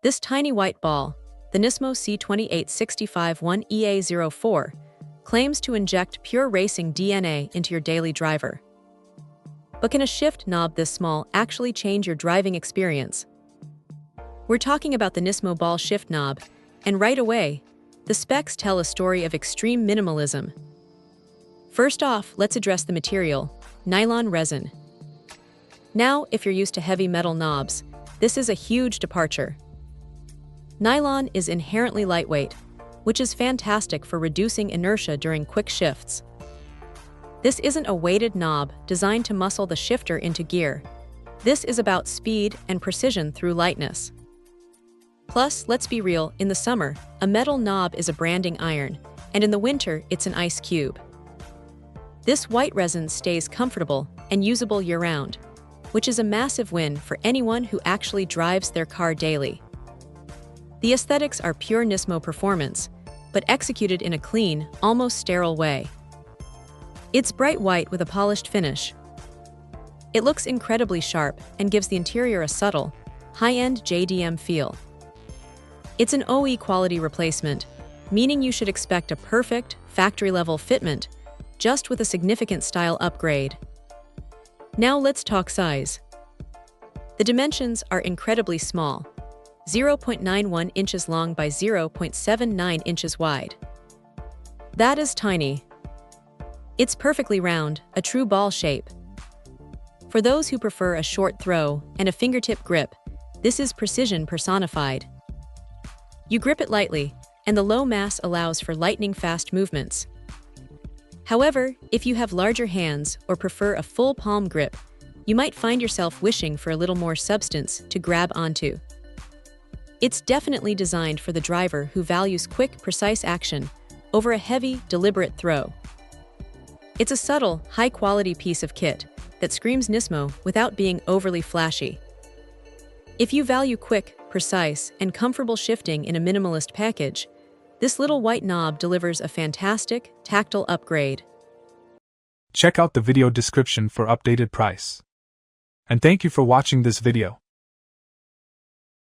This tiny white ball, the Nismo C2865-1EA04, claims to inject pure racing DNA into your daily driver. But can a shift knob this small actually change your driving experience? We're talking about the Nismo Ball Shift Knob, and right away, the specs tell a story of extreme minimalism. First off, let's address the material: nylon resin. Now, if you're used to heavy metal knobs, this is a huge departure. Nylon is inherently lightweight, which is fantastic for reducing inertia during quick shifts. This isn't a weighted knob designed to muscle the shifter into gear. This is about speed and precision through lightness. Plus, let's be real, in the summer, a metal knob is a branding iron, and in the winter, it's an ice cube. This white resin stays comfortable and usable year-round, which is a massive win for anyone who actually drives their car daily. The aesthetics are pure Nismo performance, but executed in a clean, almost sterile way. It's bright white with a polished finish. It looks incredibly sharp and gives the interior a subtle, high-end JDM feel. It's an OE quality replacement, meaning you should expect a perfect, factory-level fitment, just with a significant style upgrade. Now let's talk size. The dimensions are incredibly small, 0.91 inches long by 0.79 inches wide. That is tiny. It's perfectly round, a true ball shape. For those who prefer a short throw and a fingertip grip, this is precision personified. You grip it lightly, and the low mass allows for lightning-fast movements. However, if you have larger hands or prefer a full palm grip, you might find yourself wishing for a little more substance to grab onto. It's definitely designed for the driver who values quick, precise action over a heavy, deliberate throw. It's a subtle, high-quality piece of kit that screams Nismo without being overly flashy. If you value quick, precise, and comfortable shifting in a minimalist package, this little white knob delivers a fantastic, tactile upgrade. Check out the video description for updated price. And thank you for watching this video.